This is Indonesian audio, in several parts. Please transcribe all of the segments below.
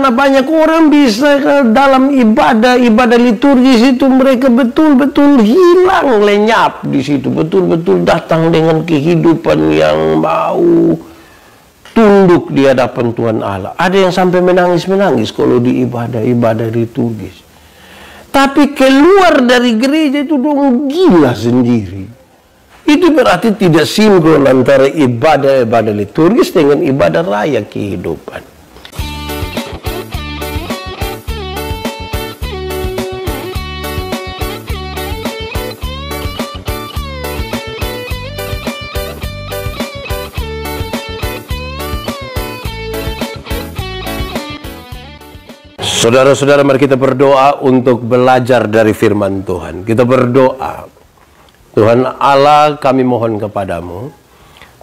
karena banyak orang bisa dalam ibadah liturgis itu mereka betul-betul hilang lenyap di situ, betul-betul datang dengan kehidupan yang mau tunduk di hadapan Tuhan Allah. Ada yang sampai menangis-menangis kalau di ibadah liturgis. Tapi keluar dari gereja itu dong gila sendiri. Itu berarti tidak sinkron antara ibadah liturgis dengan ibadah raya kehidupan. Saudara-saudara, mari kita berdoa untuk belajar dari firman Tuhan. Kita berdoa. Tuhan Allah, kami mohon kepadamu,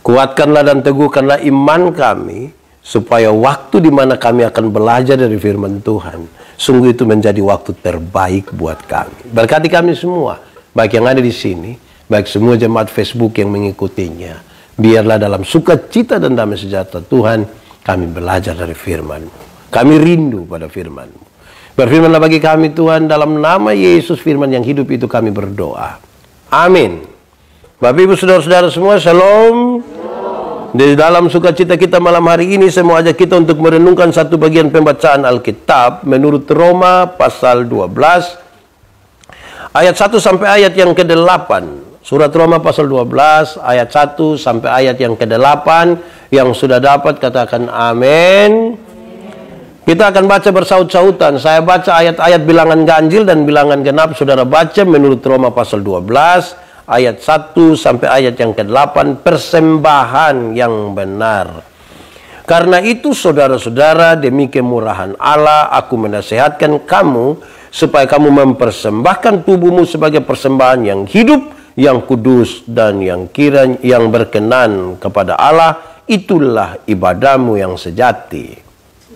kuatkanlah dan teguhkanlah iman kami, supaya waktu di mana kami akan belajar dari firman Tuhan, sungguh itu menjadi waktu terbaik buat kami. Berkati kami semua, baik yang ada di sini, baik semua jemaat Facebook yang mengikutinya. Biarlah dalam sukacita dan damai sejahtera Tuhan, kami belajar dari firman-Mu. Kami rindu pada firman-Mu. Berfirmanlah bagi kami Tuhan, dalam nama Yesus firman yang hidup itu kami berdoa. Amin. Bapak Ibu Saudara-saudara semua, shalom. Di dalam sukacita kita malam hari ini, saya mau ajak kita untuk merenungkan satu bagian pembacaan Alkitab menurut Roma pasal 12 ayat 1 sampai ayat yang ke-8. Surat Roma pasal 12 ayat 1 sampai ayat yang ke-8. Yang sudah dapat katakan amin. Kita akan baca bersaut-sautan. Saya baca ayat-ayat bilangan ganjil dan bilangan genap. Saudara baca menurut Roma pasal 12 ayat 1 sampai ayat yang ke-8. Persembahan yang benar. Karena itu saudara-saudara, demi kemurahan Allah aku menasihatkan kamu supaya kamu mempersembahkan tubuhmu sebagai persembahan yang hidup, yang kudus dan yang berkenan kepada Allah. Itulah ibadahmu yang sejati.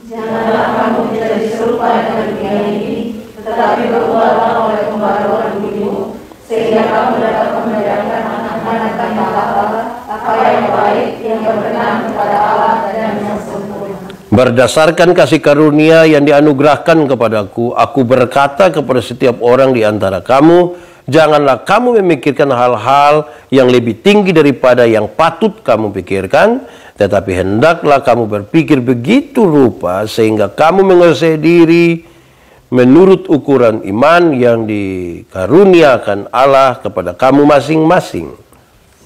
Janganlah kamu menjadi serupa dengan dunia ini, tetapi berubahlah oleh pembaharuan budimu, sehingga kamu dapat membedakan anak-anak Allah, apa yang baik, yang berkenan kepada Allah dan yang sempurna. Berdasarkan kasih karunia yang dianugerahkan kepadaku, aku berkata kepada setiap orang di antara kamu, janganlah kamu memikirkan hal-hal yang lebih tinggi daripada yang patut kamu pikirkan, tetapi hendaklah kamu berpikir begitu rupa sehingga kamu menguasai diri menurut ukuran iman yang dikaruniakan Allah kepada kamu masing-masing.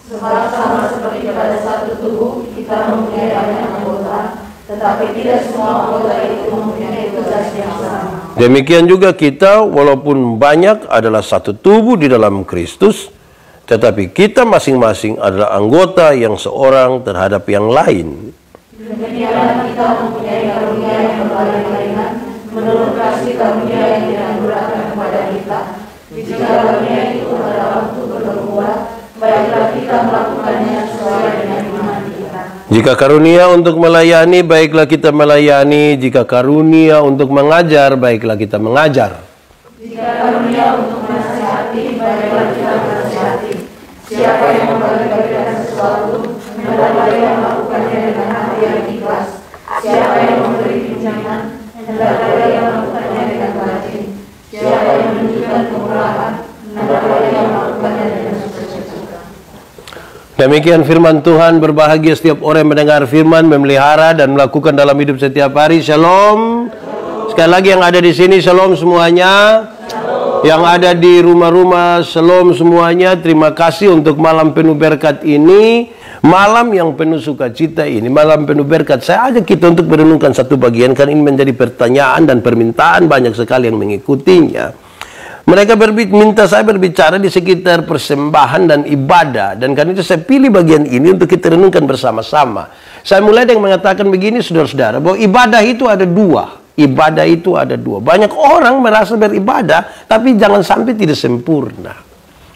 Sebab sama seperti pada satu tubuh kita mempunyai banyak anggota, tetapi tidak semua anggota itu mempunyai tugas yang sama. Demikian juga kita, walaupun banyak adalah satu tubuh di dalam Kristus, tetapi kita masing-masing adalah anggota yang seorang terhadap yang lain. Demikianlah kita mempunyai karunia yang berbagai-bagian menurut kasih karunia yang dianugerahkan kepada kita. Jika karunia itu adalah untuk berbuat, baiklah kita melakukannya sesuai dengan iman kita. Jika karunia untuk melayani, baiklah kita melayani. Jika karunia untuk mengajar, baiklah kita mengajar. Jika karunia untuk menasihati, baiklah kita menasihati. Siapa yang membagi-bagikan sesuatu, hendaklah dia melakukannya dengan hati yang ikhlas. Siapa yang memberi pinjaman, hendaklah dia melakukannya dengan rajin. Siapa yang menunjukkan kemurahan, hendaklah dia melakukannya dengan sukacita. Demikian firman Tuhan. Berbahagia setiap orang yang mendengar firman, memelihara dan melakukan dalam hidup setiap hari. Shalom. Sekali lagi yang ada di sini, shalom semuanya. Yang ada di rumah-rumah, shalom semuanya. Terima kasih untuk malam penuh berkat ini. Malam yang penuh sukacita ini, malam penuh berkat. Saya ajak kita untuk merenungkan satu bagian, karena ini menjadi pertanyaan dan permintaan banyak sekali yang mengikutinya. Mereka minta saya berbicara di sekitar persembahan dan ibadah. Dan karena itu saya pilih bagian ini untuk kita renungkan bersama-sama. Saya mulai dengan mengatakan begini, saudara-saudara, bahwa ibadah itu ada dua. Ibadah itu ada dua. Banyak orang merasa beribadah, tapi jangan sampai tidak sempurna.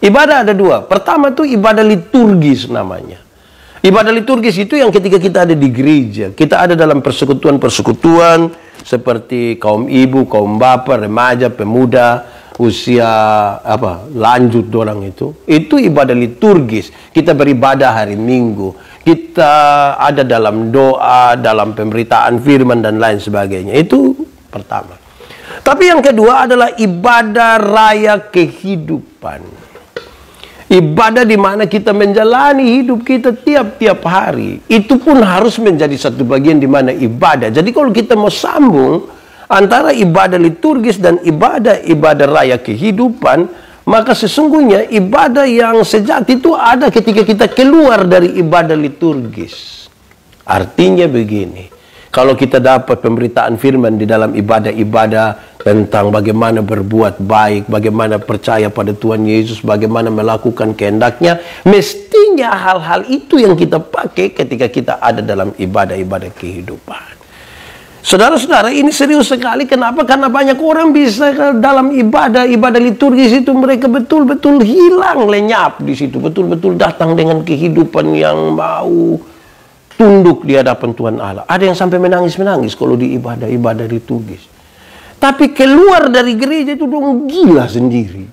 Ibadah ada dua. Pertama itu ibadah liturgis namanya. Ibadah liturgis itu yang ketika kita ada di gereja, kita ada dalam persekutuan-persekutuan seperti kaum ibu, kaum bapak, remaja, pemuda, usia lanjut orang itu ibadah liturgis. Kita beribadah hari Minggu, kita ada dalam doa, dalam pemberitaan firman dan lain sebagainya. Itu pertama. Tapi yang kedua adalah ibadah raya kehidupan. Ibadah di mana kita menjalani hidup kita tiap-tiap hari. Itu pun harus menjadi satu bagian di mana ibadah. Jadi kalau kita mau sambung antara ibadah liturgis dan ibadah raya kehidupan, maka sesungguhnya ibadah yang sejati itu ada ketika kita keluar dari ibadah liturgis. Artinya begini, kalau kita dapat pemberitaan firman di dalam ibadah-ibadah tentang bagaimana berbuat baik, bagaimana percaya pada Tuhan Yesus, bagaimana melakukan kehendaknya, mestinya hal-hal itu yang kita pakai ketika kita ada dalam ibadah-ibadah kehidupan. Saudara-saudara, ini serius sekali. Kenapa? Karena banyak orang bisa dalam ibadah liturgis itu mereka betul-betul hilang lenyap di situ, betul-betul datang dengan kehidupan yang mau tunduk di hadapan Tuhan Allah. Ada yang sampai menangis-menangis kalau di ibadah liturgis. Tapi keluar dari gereja itu dong gila sendiri.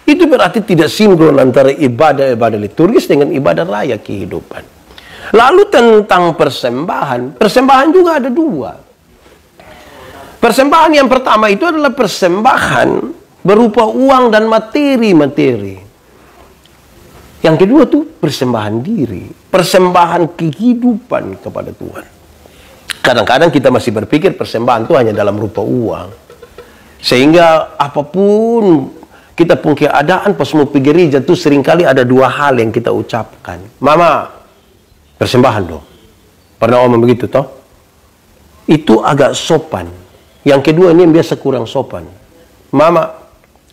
Itu berarti tidak sinkron antara ibadah liturgis dengan ibadah raya kehidupan. Lalu tentang persembahan. Persembahan juga ada dua. Persembahan yang pertama itu adalah persembahan berupa uang dan materi-materi. Yang kedua tuh persembahan diri. Persembahan kehidupan kepada Tuhan. Kadang-kadang kita masih berpikir persembahan itu hanya dalam rupa uang. Sehingga apapun kita pun keadaan pas mau pergi gereja tuh seringkali ada dua hal yang kita ucapkan. Mama, persembahan dong. Pernah ngomong begitu toh? Itu agak sopan. Yang kedua ini yang biasa kurang sopan. Mama,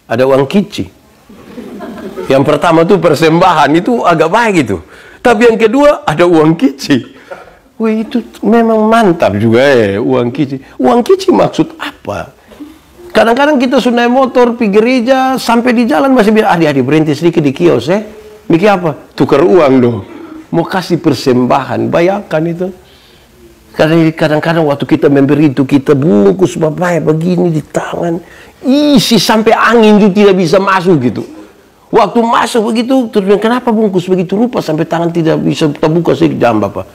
ada uang kici. Yang pertama tuh persembahan, itu agak baik itu. Tapi yang kedua ada uang kici. Wih, itu memang mantap juga ya, uang kici. Uang kici maksud apa? Kadang-kadang kita sudah naik motor pergi gereja, sampai di jalan masih bilang, adik-adik berhenti sedikit di kios Mikir apa? Tukar uang dong. Mau kasih persembahan, bayangkan itu. Kadang-kadang waktu kita memberi itu, kita bungkus bapak begini di tangan. Isi sampai angin itu tidak bisa masuk gitu. Waktu masuk begitu, terus kenapa bungkus begitu rupa sampai tangan tidak bisa terbuka sedikit, jangan bapak.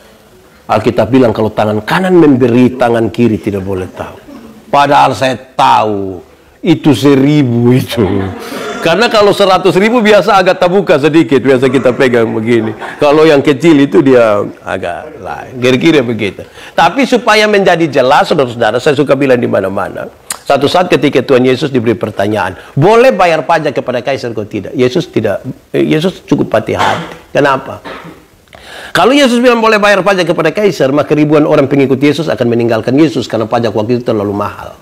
Alkitab bilang kalau tangan kanan memberi, tangan kiri tidak boleh tahu. Padahal saya tahu itu 1000 itu. Karena kalau 100.000 biasa agak terbuka sedikit, biasa kita pegang begini. Kalau yang kecil itu dia agak lain. Kira-kira begitu. Tapi supaya menjadi jelas, saudara-saudara, saya suka bilang di mana-mana. Satu saat ketika Tuhan Yesus diberi pertanyaan, boleh bayar pajak kepada kaisar atau tidak? Yesus cukup hati-hati. Kenapa? Kalau Yesus bilang boleh bayar pajak kepada kaisar, maka ribuan orang pengikut Yesus akan meninggalkan Yesus karena pajak waktu itu terlalu mahal.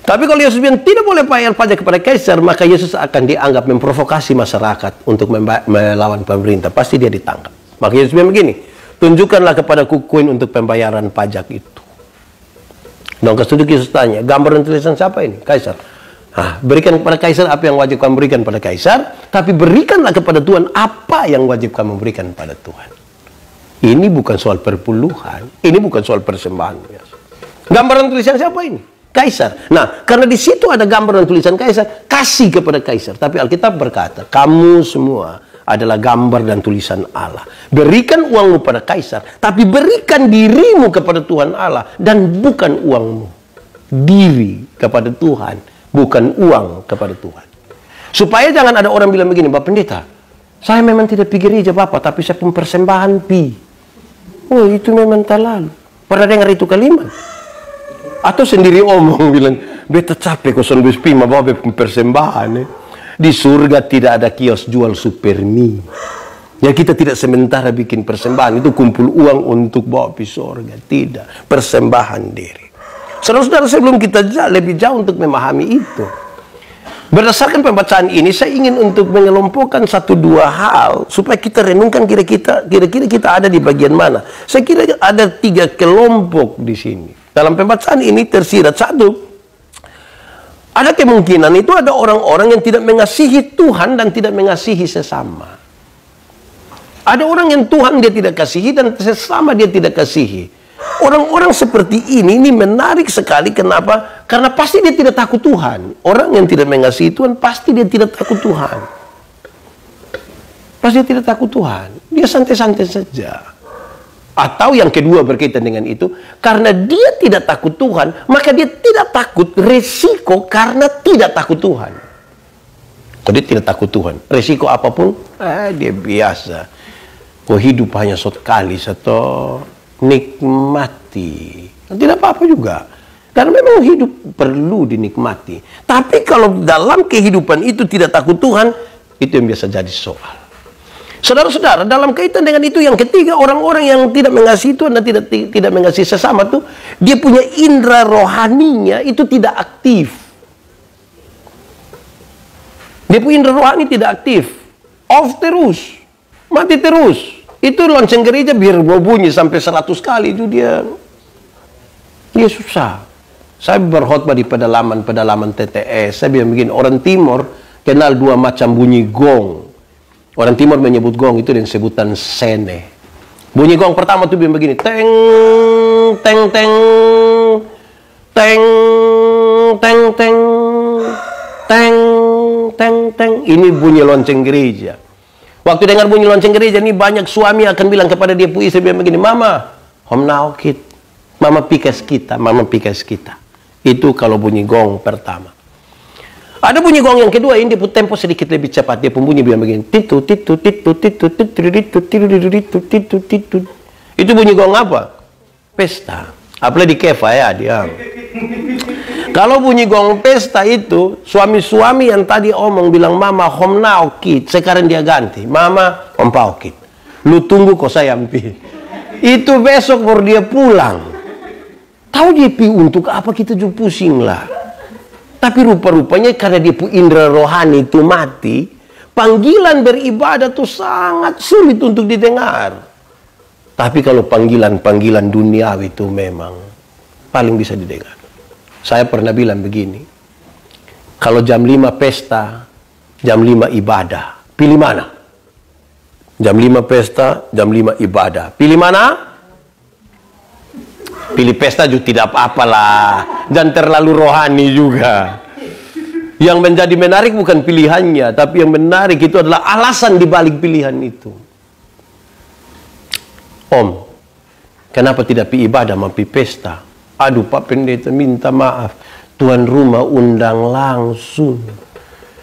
Tapi kalau Yesus bilang tidak boleh bayar pajak kepada kaisar, maka Yesus akan dianggap memprovokasi masyarakat untuk melawan pemerintah. Pasti dia ditangkap. Maka Yesus bilang begini, tunjukkanlah kepadaku koin untuk pembayaran pajak itu. Dong kesudah Yesus tanya, gambar dan tulisan siapa ini? Kaisar. Berikan kepada kaisar apa yang wajib kamu berikan pada kaisar, tapi berikanlah kepada Tuhan apa yang wajib kamu berikan pada Tuhan. Ini bukan soal perpuluhan, ini bukan soal persembahan. Gambar dan tulisan siapa ini? Kaisar. Nah, karena di situ ada gambar dan tulisan kaisar, kasih kepada kaisar. Tapi Alkitab berkata, kamu semua adalah gambar dan tulisan Allah. Berikan uangmu pada kaisar, tapi berikan dirimu kepada Tuhan Allah dan bukan uangmu. Diri kepada Tuhan, bukan uang kepada Tuhan. Supaya jangan ada orang bilang begini, Bapak Pendeta, saya memang tidak pergi gereja Bapak, tapi saya pun persembahan pi. Oh, itu memang terlalu. Pernah dengar itu kalimat? Atau sendiri omong bilang, beta capek kok son pi ma bawa persembahan. Di surga tidak ada kios jual supermi. Ya kita tidak sementara bikin persembahan, itu kumpul uang untuk bawa pi surga. Tidak, persembahan diri. Saudara-saudara, sebelum kita lebih jauh untuk memahami itu, berdasarkan pembacaan ini, saya ingin untuk mengelompokkan 1-2 hal supaya kita renungkan kira-kira kita ada di bagian mana. Saya kira ada 3 kelompok di sini. Dalam pembacaan ini tersirat 1, ada kemungkinan itu ada orang-orang yang tidak mengasihi Tuhan dan tidak mengasihi sesama. Ada orang yang Tuhan dia tidak kasihi dan sesama dia tidak kasihi. Orang-orang seperti ini menarik sekali. Kenapa? Karena pasti dia tidak takut Tuhan. Orang yang tidak mengasihi Tuhan, pasti dia tidak takut Tuhan. Pasti dia tidak takut Tuhan. Dia santai-santai saja. Atau yang kedua berkaitan dengan itu, karena dia tidak takut Tuhan, maka dia tidak takut resiko karena tidak takut Tuhan. Dia tidak takut Tuhan. Resiko apapun, dia biasa. Hidup hanya sekali, satu nikmati. Tidak apa-apa juga. Karena memang hidup perlu dinikmati. Tapi kalau dalam kehidupan itu tidak takut Tuhan, itu yang biasa jadi soal. Saudara-saudara, dalam kaitan dengan itu yang ketiga, orang-orang yang tidak mengasihi Tuhan dan tidak mengasihi sesama tuh, dia punya indera rohaninya itu tidak aktif. Dia punya indera rohani tidak aktif. Off terus. Mati terus. Itu lonceng gereja biar mau bunyi sampai 100 kali itu dia susah. Saya berkhotbah di pedalaman TTS. Saya bilang begini, orang Timur kenal dua macam bunyi gong. Orang Timur menyebut gong itu dengan sebutan sene. Bunyi gong pertama tuh bilang begini, teng, teng, teng, teng, teng, teng, teng, teng, teng. Ini bunyi lonceng gereja. Waktu dengar bunyi lonceng gereja ini, banyak suami akan bilang kepada dia, pu istri bilang begini, mama, hom naokit, mama pikas kita, mama pikas kita. Itu kalau bunyi gong pertama. Ada bunyi gong yang kedua, ini dia tempo sedikit lebih cepat. Dia pembunyi bilang begini, titu, titu, titu, titu, titu, titu, titu, titu, titu. Itu bunyi gong apa? Pesta. Apalagi di kefa ya dia. Kalau bunyi gong pesta itu, suami-suami yang tadi omong bilang, mama hom naokit, sekarang dia ganti, mama hom paokit. Lu tunggu kok sayampi. Itu besok baru dia pulang. Tahu dia pi untuk apa kita juga pusing lah. Tapi rupa-rupanya karena dia punya indera rohani itu mati, panggilan beribadah itu sangat sulit untuk didengar. Tapi kalau panggilan-panggilan duniawi itu memang paling bisa didengar. Saya pernah bilang begini, kalau jam 5 pesta, jam 5 ibadah, pilih mana? Jam 5 pesta, jam 5 ibadah, pilih mana? Pilih pesta juga tidak apa-apalah, jangan terlalu rohani juga. Yang menjadi menarik bukan pilihannya, tapi yang menarik itu adalah alasan dibalik pilihan itu. Om, kenapa tidak pi ibadah, mau pi pesta? Aduh Pak Pendeta, minta maaf, tuan rumah undang langsung.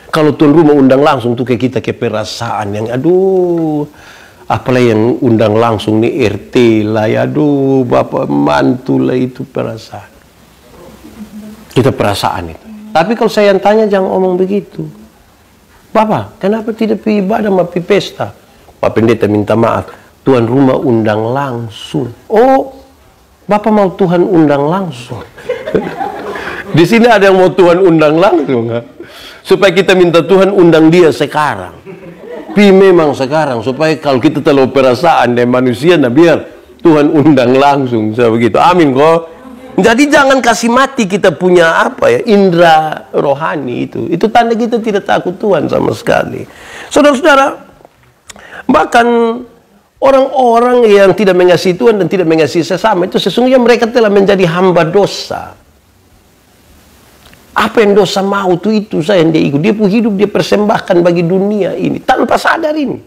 Kalau tuan rumah undang langsung tuh kayak kita ke perasaan yang aduh. Apalagi yang undang langsung nih RT lah ya, aduh bapak mantu lah, itu perasaan. Kita perasaan itu. Tapi kalau saya yang tanya jangan omong begitu. Bapak, kenapa tidak pergi ibadah sama pergi pesta? Pak Pendeta minta maaf, tuan rumah undang langsung. Oh, Bapak mau Tuhan undang langsung. Di sini ada yang mau Tuhan undang langsung, ha? Supaya kita minta Tuhan undang dia sekarang. Memang sekarang supaya kalau kita terlalu perasaan dan manusia, nah biar Tuhan undang langsung, saya begitu. Amin kok. Jadi jangan kasih mati kita punya apa ya, indera rohani itu. Itu tanda kita tidak takut Tuhan sama sekali. Saudara-saudara, bahkan orang-orang yang tidak mengasihi Tuhan dan tidak mengasihi sesama itu sesungguhnya mereka telah menjadi hamba dosa. Apa yang dosa mau itu saya yang dia ikut. Dia pun hidup, dia persembahkan bagi dunia ini tanpa sadar ini.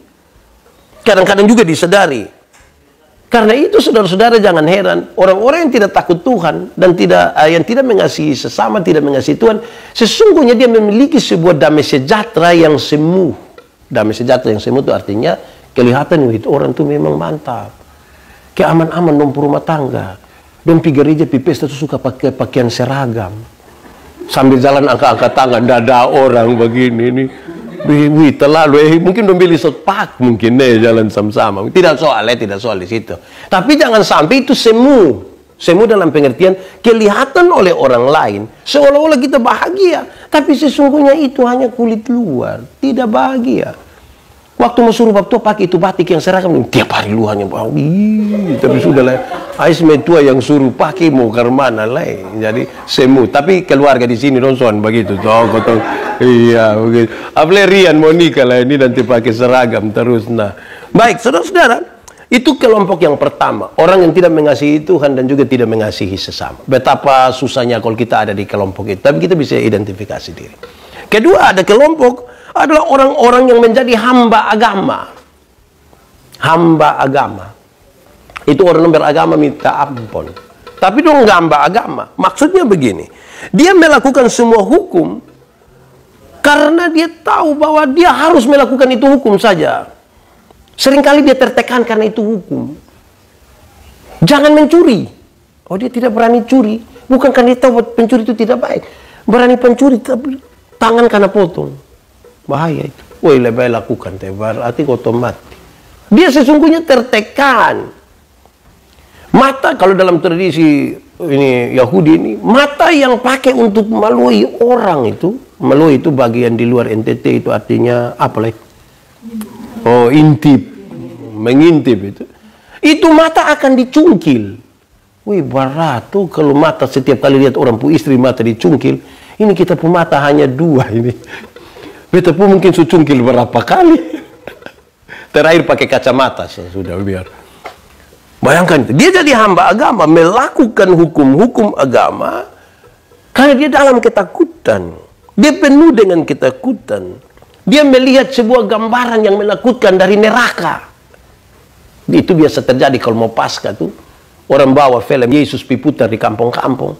Kadang-kadang juga disadari. Karena itu saudara-saudara jangan heran, orang-orang yang tidak takut Tuhan dan yang tidak mengasihi sesama, tidak mengasihi Tuhan, sesungguhnya dia memiliki sebuah damai sejahtera yang semu. Damai sejahtera yang semu itu artinya kelihatan itu orang itu memang mantap. Kayak aman-aman dong rumah tangga. Dan pi gereja, pi pesta itu suka pakai pakaian seragam. Sambil jalan angkat-angkat tangan, dada orang begini nih. Wih, terlalu mungkin dong beli sepak mungkin jalan sama-sama. Tidak soal di situ. Tapi jangan sampai itu semu. Semu dalam pengertian kelihatan oleh orang lain seolah-olah kita bahagia, tapi sesungguhnya itu hanya kulit luar, tidak bahagia. Waktu mau suruh baptua pakai itu batik yang seragam, tiap hari lu hanya tapi sudah lah. Ais metua yang suruh pakai mau ke mana lah. Jadi semu. Tapi keluarga di sini donson begitu. Kotong. Iya begitu. Apalagi Rian mau nikah lah ini nanti pakai seragam terus. Nah, baik saudara-saudara, itu kelompok yang pertama. Orang yang tidak mengasihi Tuhan dan juga tidak mengasihi sesama. Betapa susahnya kalau kita ada di kelompok itu. Tapi kita bisa identifikasi diri. Kedua, ada kelompok adalah orang-orang yang menjadi hamba agama. Hamba agama. Itu orang yang beragama minta ampun. Tapi dong ngambak agama. Maksudnya begini. Dia melakukan semua hukum karena dia tahu bahwa dia harus melakukan itu hukum saja. Seringkali dia tertekan karena itu hukum. Jangan mencuri. Oh, dia tidak berani curi. Bukan karena dia tahu pencuri itu tidak baik. Berani pencuri, tapi tangan karena potong. Bahaya itu. Woi, lebih lakukan. Berarti kau mati. Dia sesungguhnya tertekan. Mata, kalau dalam tradisi ini Yahudi ini, mata yang pakai untuk melalui orang itu, melalui itu bagian di luar NTT itu artinya apa lagi? Oh, intip, mengintip itu. Itu mata akan dicungkil. Wih, berat tuh kalau mata setiap kali lihat orang pu istri mata dicungkil. Ini kita pu mata hanya 2 ini. Beta pun mungkin cungkil berapa kali. Terakhir pakai kacamata sudah biar. Bayangkan, dia jadi hamba agama, melakukan hukum-hukum agama, karena dia dalam ketakutan. Dia penuh dengan ketakutan. Dia melihat sebuah gambaran yang menakutkan dari neraka. Itu biasa terjadi kalau mau Paskah tuh. Orang bawa film Yesus putar di kampung-kampung.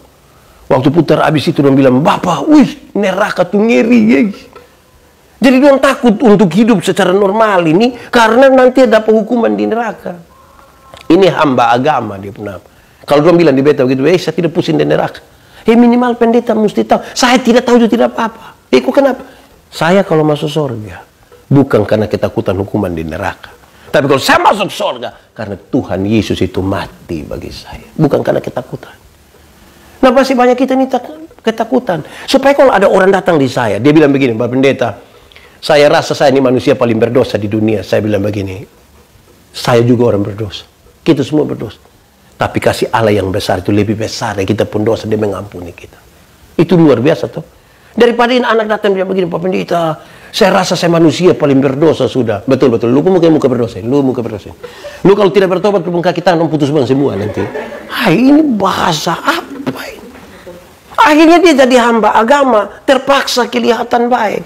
Waktu putar habis itu dia bilang, Bapak, wih, neraka tuh ngeri, yes. Jadi dia takut untuk hidup secara normal ini, karena nanti ada hukuman di neraka. Ini hamba agama dia pernah. Kalau dia bilang di beta begitu, saya tidak pusing di neraka. Minimal pendeta mesti tahu. Saya tidak tahu itu tidak apa-apa. Kok kenapa? Saya kalau masuk surga, bukan karena ketakutan hukuman di neraka. Tapi kalau saya masuk surga, karena Tuhan Yesus itu mati bagi saya. Bukan karena ketakutan. Nah, pasti banyak kita ini ketakutan. Supaya kalau ada orang datang di saya, dia bilang begini, Pak Pendeta, saya rasa saya ini manusia paling berdosa di dunia. Saya bilang begini, saya juga orang berdosa. Kita semua berdosa. Tapi kasih Allah yang besar itu lebih besar dari kita pun dosa, dia mengampuni kita. Itu luar biasa tuh. Daripada anak datang bilang begini, Pak Pendeta, saya rasa saya manusia paling berdosa sudah. Betul-betul. Lu muka berdosa. Lu muka berdosa. Lu kalau tidak bertobat, lu kaki tangan putus bang semua nanti. Hai, ini bahasa apa ini? Akhirnya dia jadi hamba agama, terpaksa kelihatan baik.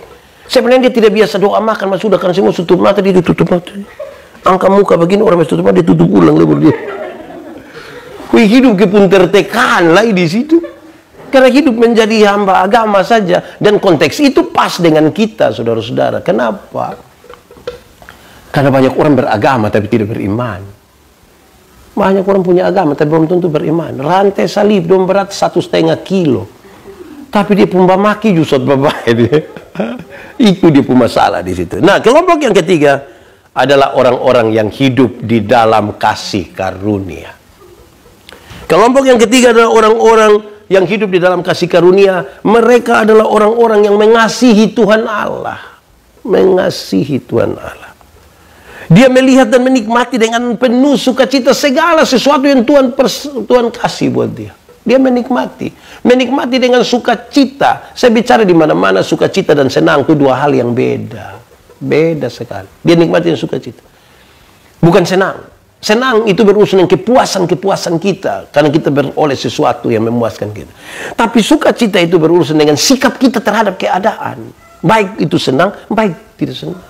Sebenarnya dia tidak biasa doa makan, mas sudah kan semua tutup mata, dia tutup mata. Angka muka begini, orang masih tutup mata, dia tutup ulang lebar dia. Wih, hidup pun tertekan lagi di situ. Karena hidup menjadi hamba agama saja. Dan konteks itu pas dengan kita, saudara-saudara. Kenapa? Karena banyak orang beragama tapi tidak beriman. Banyak orang punya agama tapi belum tentu beriman. Rantai salib dong berat 1,5 kilo. Tapi dia pun maki justru bapak dia. Itu dia pun masalah di situ. Nah, kelompok yang ketiga adalah orang-orang yang hidup di dalam kasih karunia. Kelompok yang ketiga adalah orang-orang yang hidup di dalam kasih karunia. Mereka adalah orang-orang yang mengasihi Tuhan Allah. Mengasihi Tuhan Allah. Dia melihat dan menikmati dengan penuh sukacita segala sesuatu yang Tuhan kasih buat dia. Dia menikmati. Menikmati dengan sukacita. Saya bicara di mana-mana sukacita dan senang itu 2 hal yang beda. Beda sekali. Dia nikmatin sukacita. Bukan senang. Senang itu berurusan dengan kepuasan-kepuasan kita. Karena kita beroleh sesuatu yang memuaskan kita. Tapi sukacita itu berurusan dengan sikap kita terhadap keadaan. Baik itu senang, baik tidak senang.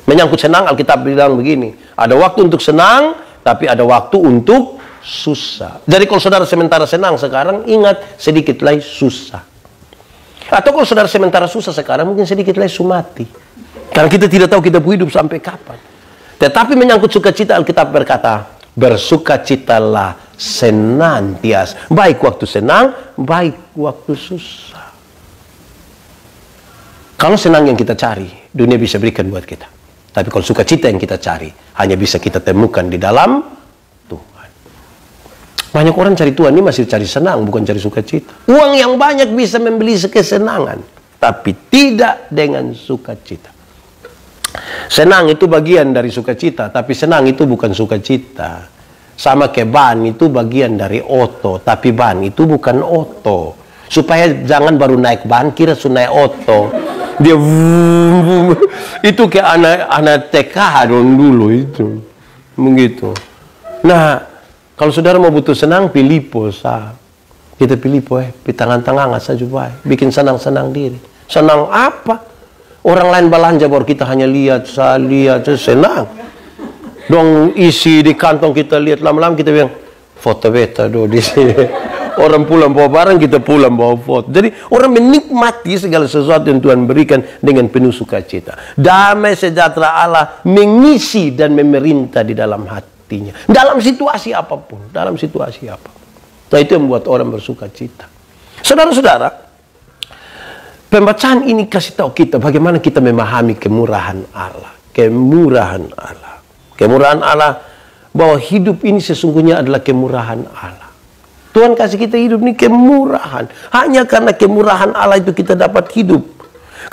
Menyangkut senang, Alkitab bilang begini. Ada waktu untuk senang, tapi ada waktu untuk susah. Jadi kalau saudara sementara senang sekarang, ingat sedikit lagi susah. Atau kalau saudara sementara susah sekarang, mungkin sedikit lagi mati. Karena kita tidak tahu kita hidup sampai kapan. Tetapi menyangkut sukacita, Alkitab berkata, bersukacitalah senantiasa. Baik waktu senang, baik waktu susah. Kalau senang yang kita cari, dunia bisa berikan buat kita. Tapi kalau sukacita yang kita cari, hanya bisa kita temukan di dalam Tuhan. Banyak orang cari Tuhan ini masih cari senang, bukan cari sukacita. Uang yang banyak bisa membeli kesenangan, tapi tidak dengan sukacita. Senang itu bagian dari sukacita, tapi senang itu bukan sukacita. Sama kayak ban itu bagian dari oto, tapi ban itu bukan oto. Supaya jangan baru naik ban kira sudah naik oto. Dia itu kayak anak TK dulu itu. Begitu. Nah, kalau saudara mau butuh senang, pilih posa. Kita pilih di tangan-tangan saja bikin senang-senang diri. Senang apa? Orang lain belanja baru kita hanya lihat, senang. Dong isi di kantong, kita lihat lama-lama kita bilang foto beta do di sini. Orang pulang bawa barang, kita pulang bawa foto. Jadi orang menikmati segala sesuatu yang Tuhan berikan dengan penuh sukacita. Damai sejahtera Allah mengisi dan memerintah di dalam hatinya. Dalam situasi apapun, dalam situasi apa. Nah, itu yang membuat orang bersukacita. Saudara-saudara, pembacaan ini kasih tahu kita bagaimana kita memahami kemurahan Allah. Kemurahan Allah. Kemurahan Allah, bahwa hidup ini sesungguhnya adalah kemurahan Allah. Tuhan kasih kita hidup ini kemurahan. Hanya karena kemurahan Allah itu kita dapat hidup.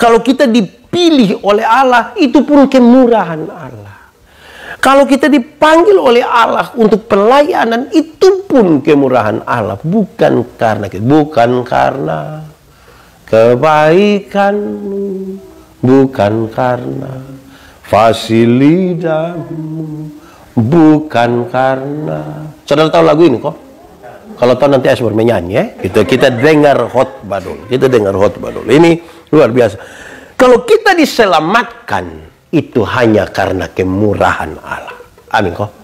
Kalau kita dipilih oleh Allah, itu pun kemurahan Allah. Kalau kita dipanggil oleh Allah untuk pelayanan, itu pun kemurahan Allah. Bukan karena kebaikanmu, bukan karena fasilitasmu, bukan karena... Saudara tahu lagu ini kok? Kalau tahu nanti Asbor menyanyi ya. Kita dengar khotbah dulu. Kita dengar khotbah dulu. Ini luar biasa. Kalau kita diselamatkan, itu hanya karena kemurahan Allah. Amin kok?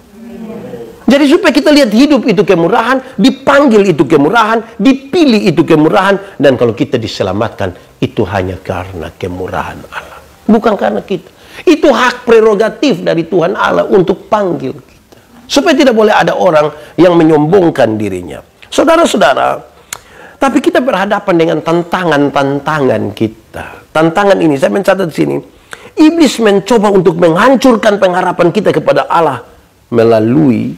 Jadi supaya kita lihat hidup itu kemurahan, dipanggil itu kemurahan, dipilih itu kemurahan, dan kalau kita diselamatkan, itu hanya karena kemurahan Allah. Bukan karena kita. Itu hak prerogatif dari Tuhan Allah untuk panggil kita. Supaya tidak boleh ada orang yang menyombongkan dirinya. Saudara-saudara, tapi kita berhadapan dengan tantangan-tantangan kita. Tantangan ini, saya mencatat di sini. Iblis mencoba untuk menghancurkan pengharapan kita kepada Allah melalui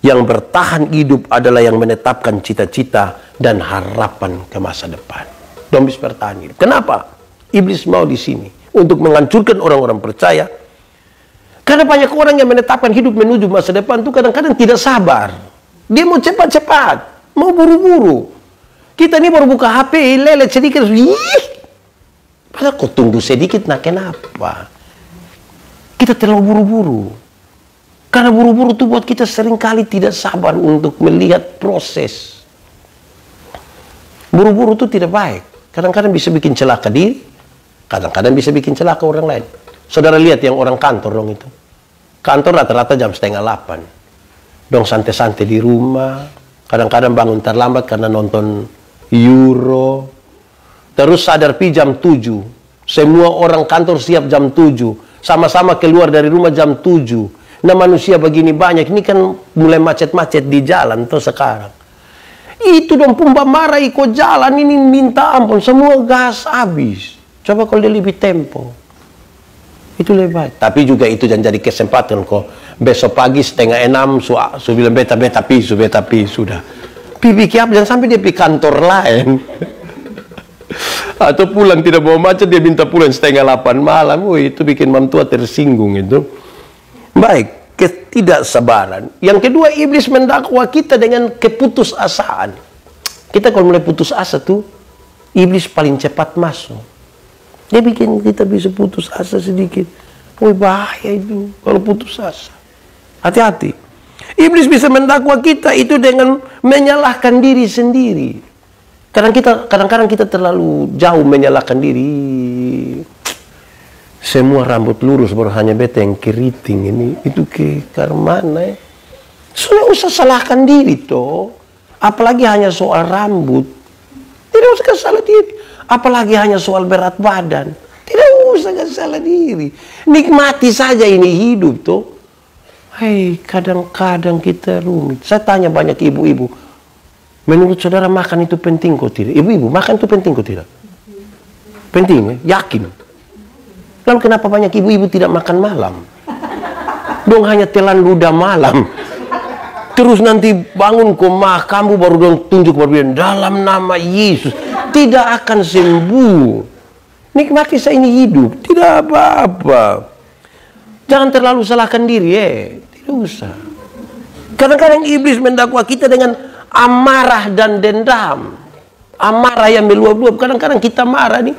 yang bertahan hidup adalah yang menetapkan cita-cita dan harapan ke masa depan. Dombis bertahan hidup. Kenapa? Iblis mau di sini untuk menghancurkan orang-orang percaya. Karena banyak orang yang menetapkan hidup menuju masa depan itu kadang-kadang tidak sabar. Dia mau cepat-cepat, mau buru-buru. Kita ini baru buka HP, lelet sedikit, padahal kau tunggu sedikit, nah kenapa? Kita terlalu buru-buru. Karena buru-buru itu buat kita seringkali tidak sabar untuk melihat proses. Buru-buru itu tidak baik. Kadang-kadang bisa bikin celaka diri, kadang-kadang bisa bikin celaka orang lain. Saudara lihat yang orang kantor dong itu. Kantor rata-rata jam 7:30. Dong santai-santai di rumah. Kadang-kadang bangun terlambat karena nonton Euro. Terus sadar pi jam 7. Semua orang kantor siap jam 7. Sama-sama keluar dari rumah jam 7. Nah manusia begini banyak. Ini kan mulai macet-macet di jalan tuh sekarang. Itu dong pumba marah ikut jalan ini minta ampun. Semua gas habis. Coba kalau dia lebih tempo. Itu lebih baik. Tapi juga itu jangan jadi kesempatan kok. Besok pagi 5:30 su bilang beta pi sudah. Pipi kiap jangan sampai dia pergi kantor lain. Atau pulang tidak bawa macet dia minta pulang 7:30 malam. Itu bikin mamtua tersinggung itu. Baik, ketidaksabaran. Yang kedua, iblis mendakwa kita dengan keputusasaan. Kita kalau mulai putus asa tuh, iblis paling cepat masuk. Dia bikin kita bisa putus asa sedikit. Bahaya itu kalau putus asa. Hati-hati. Iblis bisa mendakwa kita itu dengan menyalahkan diri sendiri. Kadang-kadang kita terlalu jauh menyalahkan diri. Semua rambut lurus baru hanya beta yang keriting ini. Itu ke mana ya? Sudah usah salahkan diri toh. Apalagi hanya soal rambut. Tidak usah salah diri. Apalagi hanya soal berat badan. Tidak usah salah diri. Nikmati saja ini hidup toh. Hei, kadang-kadang kita rumit. Saya tanya banyak ibu-ibu. Menurut saudara makan itu penting kok tidak? Ibu-ibu, makan itu penting kok tidak? Penting ya? Yakin. Lalu kenapa banyak ibu-ibu tidak makan malam? Dong hanya telan ludah malam. Terus nanti bangun koma kamu baru dong tunjuk baru dalam nama Yesus tidak akan sembuh. Nikmati saya ini hidup, tidak apa-apa. Jangan terlalu salahkan diri tidak usah. Kadang-kadang iblis mendakwa kita dengan amarah dan dendam. Amarah yang meluap-luap. Kadang-kadang kita marah nih.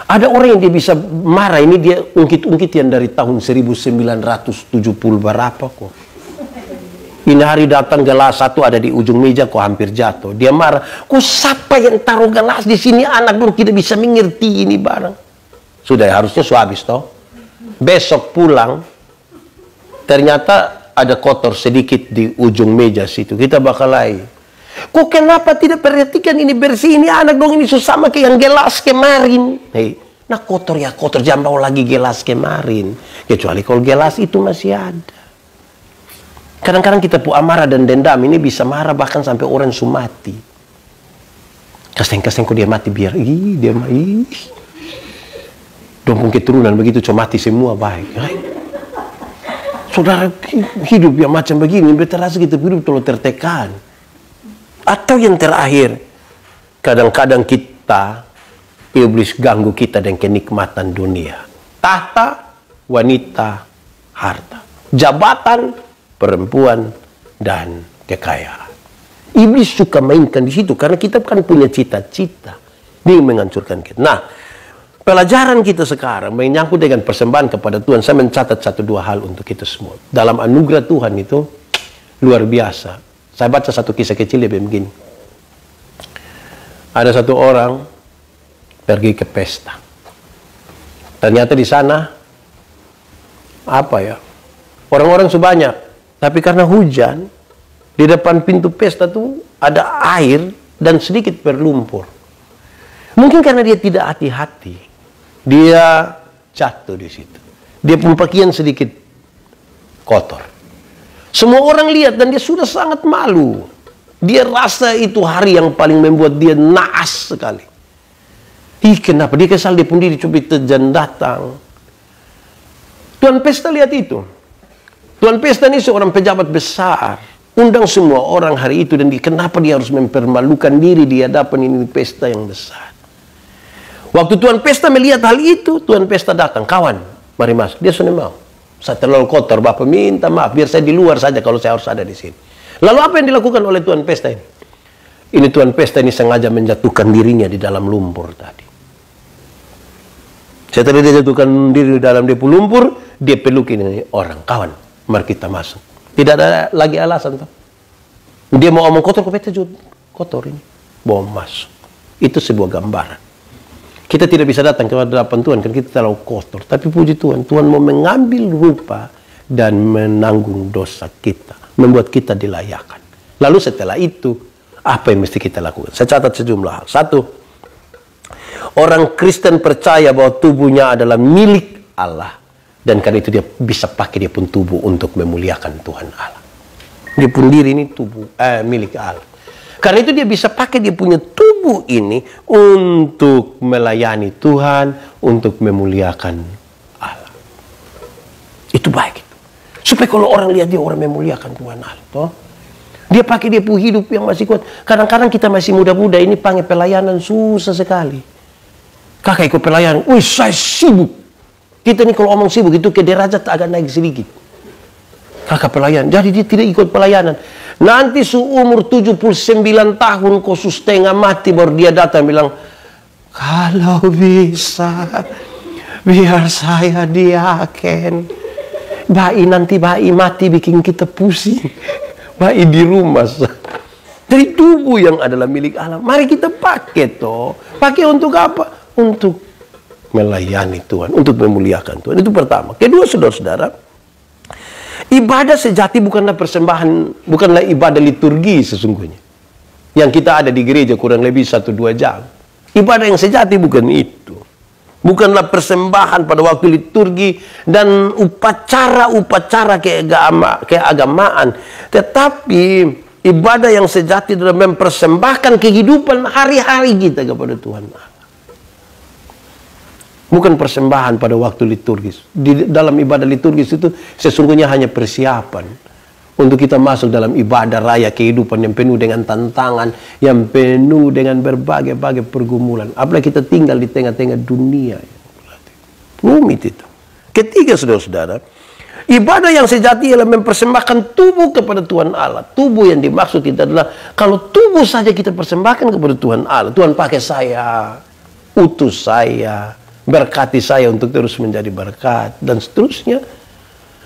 Ada orang yang dia bisa marah ini dia ungkit-ungkit yang dari tahun 1970 berapa kok. Ini hari datang gelas satu ada di ujung meja kok hampir jatuh. Dia marah. Kok siapa yang taruh gelas di sini anak dong tidak bisa mengerti ini barang. Sudah harusnya habis toh. Besok pulang ternyata ada kotor sedikit di ujung meja situ. Kita bakalai. Kok kenapa tidak perhatikan ini bersih, ini anak dong, ini sama kayak yang gelas kemarin. Hei, nah kotor ya kotor, jangan bawa lagi gelas kemarin. Kecuali kalau gelas itu masih ada. Kadang-kadang kita pu amarah dan dendam ini bisa marah bahkan sampai orang mati. Kaseng-kaseng kok dia mati biar dia mati. Dong keturunan begitu cuma mati semua baik. Saudara hidup yang macam begini, terasa kita hidup terlalu tertekan. Atau yang terakhir, kadang-kadang kita, iblis ganggu kita dengan kenikmatan dunia. Tahta, wanita, harta. Jabatan, perempuan, dan kekayaan. Iblis suka mainkan di situ, karena kita kan punya cita-cita. Dia menghancurkan kita. Nah, pelajaran kita sekarang menyangkut dengan persembahan kepada Tuhan. Saya mencatat 1-2 hal untuk kita semua. Dalam anugerah Tuhan itu, luar biasa. Saya baca satu kisah kecil dia begini. Ada satu orang pergi ke pesta. Ternyata di sana apa ya? Orang-orang sebanyak, tapi karena hujan di depan pintu pesta tuh ada air dan sedikit berlumpur. Mungkin karena dia tidak hati-hati, dia jatuh di situ. Dia pun pakaian sedikit kotor. Semua orang lihat dan dia sudah sangat malu. Dia rasa itu hari yang paling membuat dia naas sekali. Kenapa? Dia kesal, dia pun diri coba jangan datang. Tuan pesta lihat itu. Tuan pesta ini seorang pejabat besar. Undang semua orang hari itu dan kenapa dia harus mempermalukan diri di hadapan ini pesta yang besar. Waktu tuan pesta melihat hal itu, tuan pesta datang, kawan, mari masuk. Dia sudah mau. Saya terlalu kotor, Bapak minta maaf, biar saya di luar saja kalau saya harus ada di sini. Lalu apa yang dilakukan oleh tuan pesta ini? Ini tuan pesta ini sengaja menjatuhkan dirinya di dalam lumpur tadi. Setelah dia jatuhkan diri di dalam debu lumpur, dia peluk ini orang, kawan, mari kita masuk. Tidak ada lagi alasan. Toh. Dia mau omong kotor, kotor ini. Bawa masuk. Itu sebuah gambaran. Kita tidak bisa datang ke hadapan Tuhan karena kita terlalu kotor. Tapi puji Tuhan, Tuhan mau mengambil rupa dan menanggung dosa kita. Membuat kita dilayakan. Lalu setelah itu, apa yang mesti kita lakukan? Saya catat sejumlah hal. 1, orang Kristen percaya bahwa tubuhnya adalah milik Allah. Dan karena itu dia bisa pakai dia pun tubuh untuk memuliakan Tuhan Allah. Dia pun diri ini tubuh milik Allah. Karena itu dia bisa pakai dia punya tubuh ini untuk melayani Tuhan, untuk memuliakan Allah. Itu baik itu. Supaya kalau orang lihat dia orang memuliakan Tuhan Allah. Toh? Dia pakai dia punya hidup yang masih kuat. Kadang-kadang kita masih muda-muda ini panggil pelayanan susah sekali. Kakak ikut pelayanan, wih saya sibuk. Kita ini kalau omong sibuk itu ke derajat agak naik sedikit. Kakak pelayanan, jadi dia tidak ikut pelayanan. Nanti seumur 79 tahun khusus setengah mati baru dia datang bilang, kalau bisa biar saya diaken. Nanti bayi mati bikin kita pusing. Bayi di rumah. Dari tubuh yang adalah milik Allah. Mari kita pakai toh. Pakai untuk apa? Untuk melayani Tuhan, untuk memuliakan Tuhan. Itu pertama. Kedua, saudara-saudara, ibadah sejati bukanlah persembahan, bukanlah ibadah liturgi sesungguhnya. Yang kita ada di gereja kurang lebih 1-2 jam. Ibadah yang sejati bukan itu. Bukanlah persembahan pada waktu liturgi dan upacara-upacara keagamaan. Tetapi ibadah yang sejati adalah mempersembahkan kehidupan hari-hari kita kepada Tuhan. Bukan persembahan pada waktu liturgis. Di dalam ibadah liturgis itu sesungguhnya hanya persiapan untuk kita masuk dalam ibadah raya kehidupan yang penuh dengan tantangan, yang penuh dengan berbagai-bagai pergumulan. Apalagi kita tinggal di tengah-tengah dunia. Rumit itu. Ketiga, saudara-saudara, ibadah yang sejati ialah mempersembahkan tubuh kepada Tuhan Allah. Tubuh yang dimaksud itu adalah kalau tubuh saja kita persembahkan kepada Tuhan Allah. Tuhan pakai saya, utus saya, berkati saya untuk terus menjadi berkat dan seterusnya.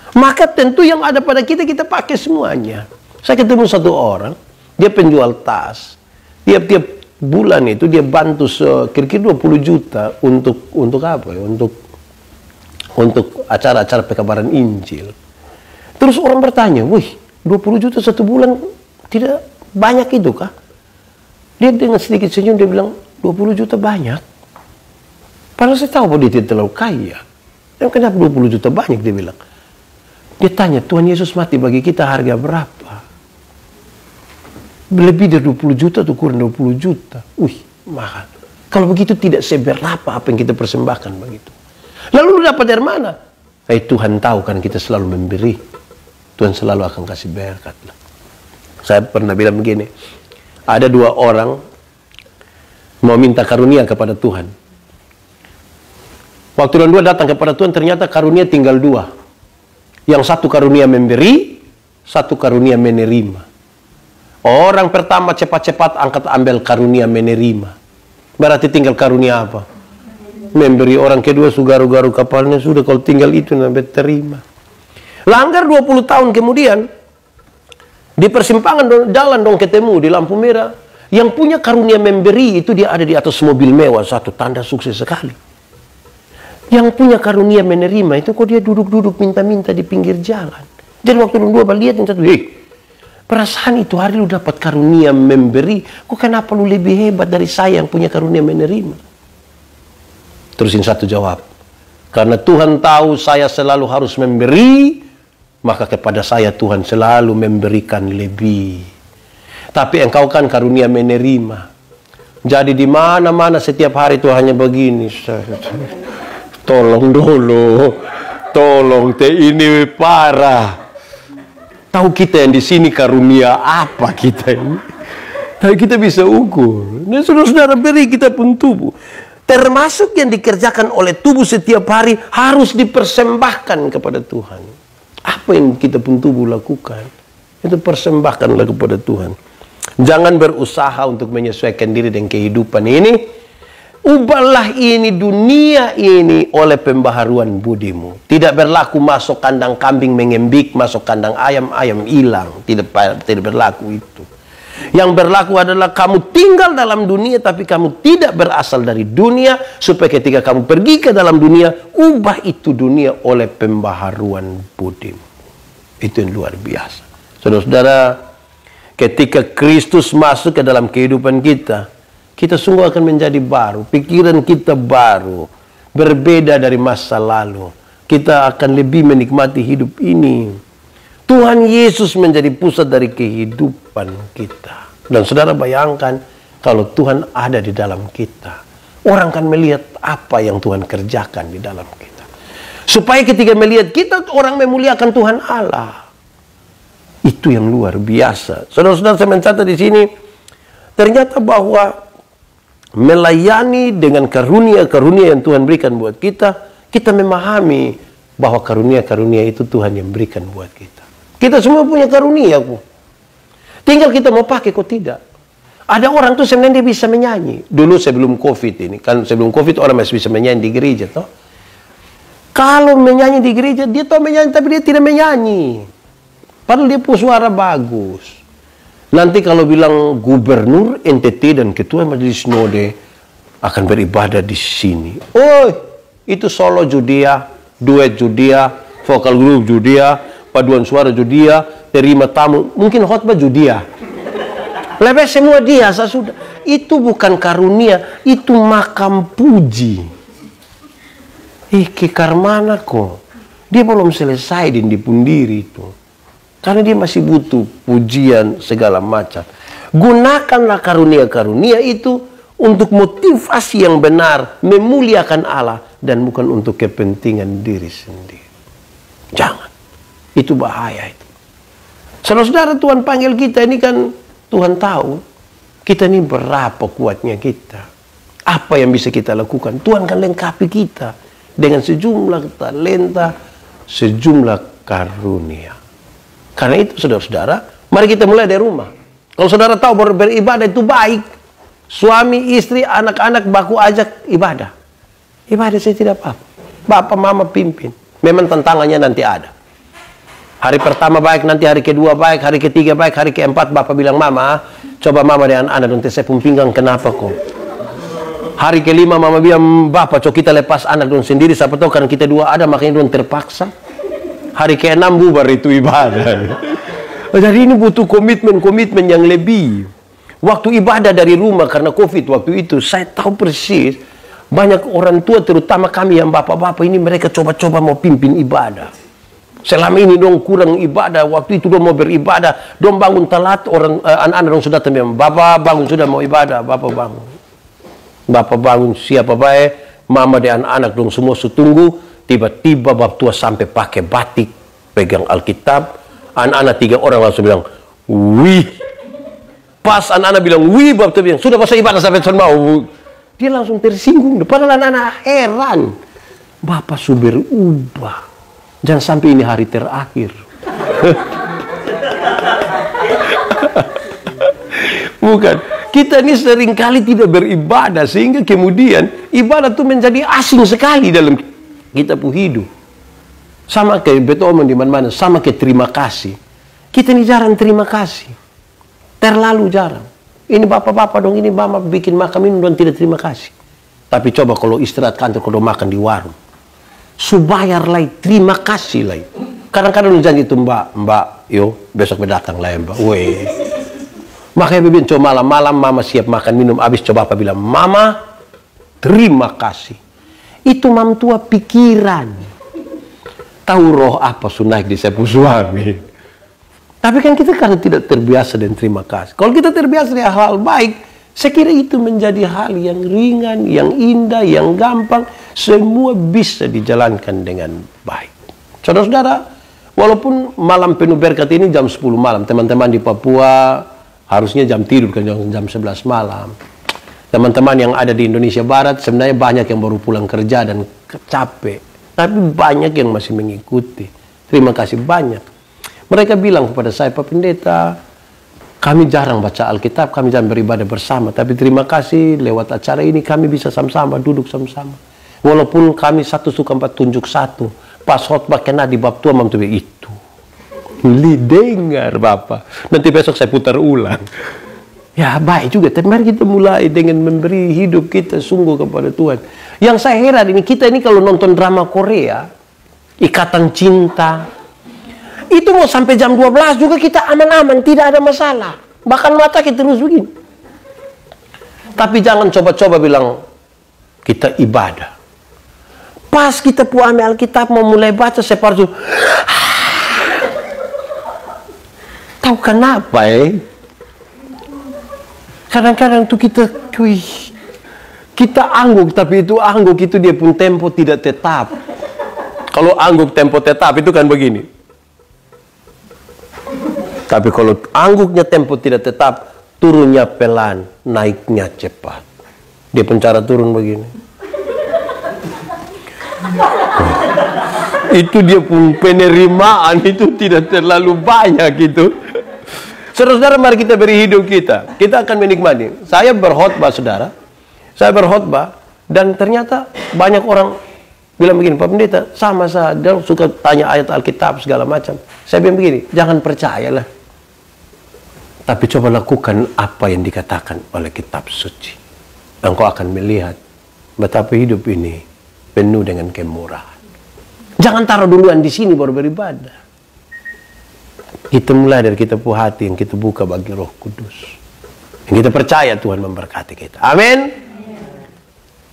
Maka tentu yang ada pada kita, kita pakai semuanya. Saya ketemu satu orang, dia penjual tas. Tiap-tiap bulan itu dia bantu kira-kira 20 juta untuk apa ya? Untuk acara-acara pekabaran Injil. Terus orang bertanya, wih 20 juta satu bulan tidak banyak itu kah? Dia dengan sedikit senyum dia bilang 20 juta banyak. Padahal saya tahu bahwa dia tidak terlalu kaya. Dan kenapa 20 juta banyak dia bilang. Dia tanya, Tuhan Yesus mati bagi kita harga berapa? Lebih dari 20 juta atau kurang 20 juta. Wih, mahal. Kalau begitu tidak seberapa apa yang kita persembahkan begitu. Lalu lu dapat dari mana? Tuhan tahu kan kita selalu memberi. Tuhan selalu akan kasih berkat. Saya pernah bilang begini. Ada dua orang mau minta karunia kepada Tuhan. Waktu dua datang kepada Tuhan, ternyata karunia tinggal dua. Yang satu karunia memberi, satu karunia menerima. Orang pertama cepat-cepat angkat ambil karunia menerima. Berarti tinggal karunia apa? Memberi. Orang kedua sugaru-garu kapalnya sudah, kalau tinggal itu nanti terima. Langgar 20 tahun kemudian, di persimpangan jalan dong ketemu di lampu merah. Yang punya karunia memberi itu dia ada di atas mobil mewah, satu tanda sukses sekali. Yang punya karunia menerima itu kok dia duduk-duduk minta-minta di pinggir jalan. Jadi waktu dua lihat yang satu, perasaan itu hari lu dapat karunia memberi, kok kenapa lu lebih hebat dari saya yang punya karunia menerima? Terus yang satu jawab, karena Tuhan tahu saya selalu harus memberi, maka kepada saya Tuhan selalu memberikan lebih. Tapi engkau kan karunia menerima. Jadi di mana-mana setiap hari itu hanya begini. Tolong dulu, tolong ini parah. Tahu kita yang di sini karunia apa kita ini? Tapi kita bisa ukur. Nah, saudara-saudara, beri kita pun tubuh. Termasuk yang dikerjakan oleh tubuh setiap hari harus dipersembahkan kepada Tuhan. Apa yang kita pun tubuh lakukan, itu persembahkanlah kepada Tuhan. Jangan berusaha untuk menyesuaikan diri dengan kehidupan ini. Ubahlah ini dunia ini oleh pembaharuan budimu. Tidak berlaku masuk kandang kambing mengembik, masuk kandang ayam, ayam hilang. Tidak berlaku itu. Yang berlaku adalah kamu tinggal dalam dunia, tapi kamu tidak berasal dari dunia, supaya ketika kamu pergi ke dalam dunia, ubah itu dunia oleh pembaharuan budimu. Itu yang luar biasa. Saudara-saudara, ketika Kristus masuk ke dalam kehidupan kita, kita sungguh akan menjadi baru. Pikiran kita baru. Berbeda dari masa lalu. Kita akan lebih menikmati hidup ini. Tuhan Yesus menjadi pusat dari kehidupan kita. Dan saudara bayangkan, kalau Tuhan ada di dalam kita, orang akan melihat apa yang Tuhan kerjakan di dalam kita. Supaya ketika melihat kita, orang memuliakan Tuhan Allah. Itu yang luar biasa. Saudara-saudara, saya mencatat di sini, ternyata bahwa melayani dengan karunia-karunia yang Tuhan berikan buat kita, kita memahami bahwa karunia-karunia itu Tuhan yang berikan buat kita. Kita semua punya karunia kok. Tinggal kita mau pakai kok tidak. Ada orang tuh sebenarnya dia bisa menyanyi. Dulu sebelum COVID ini, kan sebelum COVID orang masih bisa menyanyi di gereja toh. Kalau menyanyi di gereja, dia tahu menyanyi tapi dia tidak menyanyi. Padahal dia punya suara bagus. Nanti kalau bilang gubernur NTT dan ketua majelis sinode akan beribadah di sini. Oh, itu solo Judea, duet Judea, vokal grup Judea, paduan suara Judea, terima tamu, mungkin khotbah Judea. Lebih semua dia sudah. Itu bukan karunia, itu makam puji. Kekar mana kok? Dia belum selesai di pundiri itu. Karena dia masih butuh pujian segala macam. Gunakanlah karunia-karunia itu untuk motivasi yang benar, memuliakan Allah, dan bukan untuk kepentingan diri sendiri. Jangan. Itu bahaya itu. Saudara-saudara, Tuhan panggil kita ini kan, Tuhan tahu kita ini berapa kuatnya kita. Apa yang bisa kita lakukan. Tuhan kan lengkapi kita dengan sejumlah talenta, sejumlah karunia. Karena itu saudara-saudara, mari kita mulai dari rumah. Kalau saudara tahu bahwa beribadah itu baik, suami, istri, anak-anak baku ajak ibadah. Ibadah saya tidak apa-apa. Bapak, mama pimpin. Memang tantangannya nanti ada. Hari pertama baik, nanti hari kedua baik, hari ketiga baik, hari keempat bapak bilang, mama, coba mama dengan anak nanti saya pun pinggang, kenapa kok? Hari kelima mama bilang, bapak coba kita lepas anak dong sendiri, siapa tahu karena kita dua ada makanya dong terpaksa. hari ke-6 bubar itu ibadah. Jadi ini butuh komitmen yang lebih. Waktu ibadah dari rumah karena COVID waktu itu, saya tahu persis banyak orang tua, terutama kami yang bapak-bapak ini, mereka coba-coba mau pimpin ibadah. Selama ini dong kurang ibadah, waktu itu dong mau beribadah, dong bangun telat, orang anak-anak dong sudah bilang, bapak bangun sudah mau ibadah, bapak bangun siapa baik, mama dan anak-anak dong semua setunggu, tiba-tiba bapak tua sampai pakai batik, pegang Alkitab, anak-anak 3 orang langsung bilang, wih. Pas anak-anak bilang, wih, bapak tua bilang, sudah masa ibadah sampai mau. Dia langsung tersinggung. Padahal anak-anak heran. Bapak sudah berubah. Jangan sampai ini hari terakhir. Bukan. Kita ini seringkali tidak beribadah. Sehingga kemudian ibadah itu menjadi asing sekali dalam kita pun hidup. Sama kayak betul omong di mana-mana. Sama kayak terima kasih. Kita ini jarang terima kasih. Terlalu jarang. Ini bapak-bapak dong, ini mama bikin makan minum dan tidak terima kasih. Tapi coba kalau istirahat kantor, kalau makan di warung. Subayar lah, terima kasih lah. Kadang-kadang janji itu mbak, yo besok berdatang lah ya mbak. Weh. Makanya bikin coba malam-malam mama siap makan minum, habis coba apa bilang, mama terima kasih. Itu mam tua pikiran. Tahu roh apa naik di sepuh suami. Tapi kan kita karena tidak terbiasa dan terima kasih. Kalau kita terbiasa dengan hal baik, saya kira itu menjadi hal yang ringan, yang indah, yang gampang. Semua bisa dijalankan dengan baik. Saudara-saudara, walaupun malam penuh berkat ini jam 10 malam. Teman-teman di Papua harusnya jam tidur kan jam 11 malam. Teman-teman yang ada di Indonesia Barat sebenarnya banyak yang baru pulang kerja dan capek. Tapi banyak yang masih mengikuti. Terima kasih banyak. Mereka bilang kepada saya, Pak Pendeta, kami jarang baca Alkitab, kami jarang beribadah bersama. Tapi terima kasih lewat acara ini kami bisa sama-sama, duduk sama-sama. Walaupun kami satu suka 4 tunjuk satu. Pas khotbah kena di bab tua, mam itu. Dengar Bapak. Nanti besok saya putar ulang. Ya baik juga, tapi mari kita mulai dengan memberi hidup kita sungguh kepada Tuhan. Yang saya heran ini, kita ini kalau nonton drama Korea, Ikatan Cinta, itu mau sampai jam 12 juga kita aman-aman, tidak ada masalah. Bahkan mata kita terus begini. Tapi jangan coba-coba bilang, kita ibadah. Pas kita ambil Alkitab, mau mulai baca, saya parju. Tahu kenapa Kadang-kadang tuh kita angguk, tapi itu angguk itu dia pun tempo tidak tetap. Kalau angguk tempo tetap itu kan begini. Tapi kalau angguknya tempo tidak tetap, turunnya pelan, naiknya cepat. Dia pencara turun begini. Itu dia pun penerimaan itu tidak terlalu banyak itu. Saudara-saudara, mari kita beri hidup kita. Kita akan menikmati. Saya berkhotbah, saudara. Saya berkhotbah dan ternyata banyak orang bilang begini, Pak Pendeta, sama saya suka tanya ayat Alkitab segala macam. Saya bilang begini, jangan percayalah. Tapi coba lakukan apa yang dikatakan oleh kitab suci. Engkau akan melihat betapa hidup ini penuh dengan kemurahan. Jangan taruh duluan di sini baru beribadah. Kita mulai dari kita punya hati yang kita buka bagi Roh Kudus. Yang kita percaya Tuhan memberkati kita. Amin.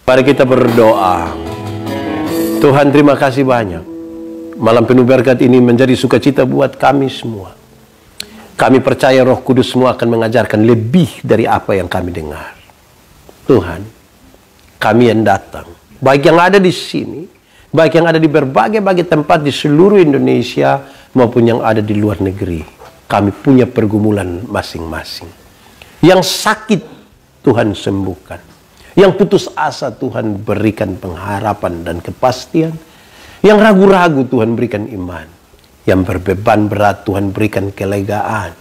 Mari kita berdoa. Tuhan, terima kasih banyak. Malam penuh berkat ini menjadi sukacita buat kami semua. Kami percaya Roh Kudus semua akan mengajarkan lebih dari apa yang kami dengar. Tuhan, kami yang datang, baik yang ada di sini, baik yang ada di berbagai tempat di seluruh Indonesia, maupun yang ada di luar negeri. Kami punya pergumulan masing-masing. Yang sakit, Tuhan sembuhkan. Yang putus asa, Tuhan berikan pengharapan dan kepastian. Yang ragu-ragu, Tuhan berikan iman. Yang berbeban berat, Tuhan berikan kelegaan.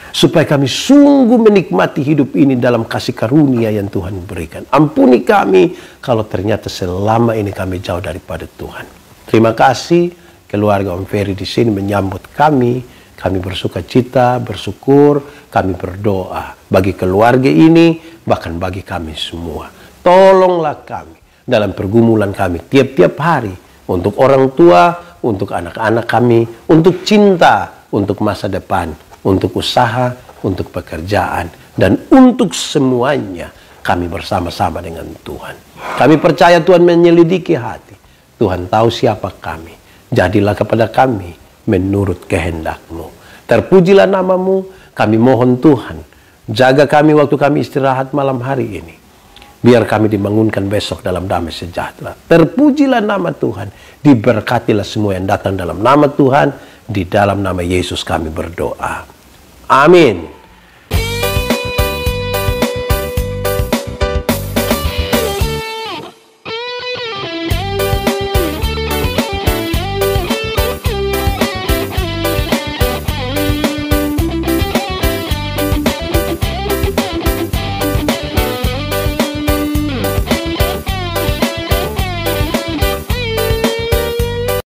Supaya kami sungguh menikmati hidup ini dalam kasih karunia yang Tuhan berikan. Ampuni kami kalau ternyata selama ini kami jauh daripada Tuhan. Terima kasih keluarga Om Ferry di sini menyambut kami. Kami bersuka cita, bersyukur, kami berdoa bagi keluarga ini, bahkan bagi kami semua. Tolonglah kami dalam pergumulan kami tiap-tiap hari. Untuk orang tua, untuk anak-anak kami, untuk cinta, untuk masa depan, untuk usaha, untuk pekerjaan, dan untuk semuanya kami bersama-sama dengan Tuhan. Kami percaya Tuhan menyelidiki hati. Tuhan tahu siapa kami. Jadilah kepada kami menurut kehendak-Mu. Terpujilah nama-Mu. Kami mohon Tuhan, jaga kami waktu kami istirahat malam hari ini. Biar kami dibangunkan besok dalam damai sejahtera. Terpujilah nama Tuhan. Diberkatilah semua yang datang dalam nama Tuhan. Di dalam nama Yesus kami berdoa. Amin.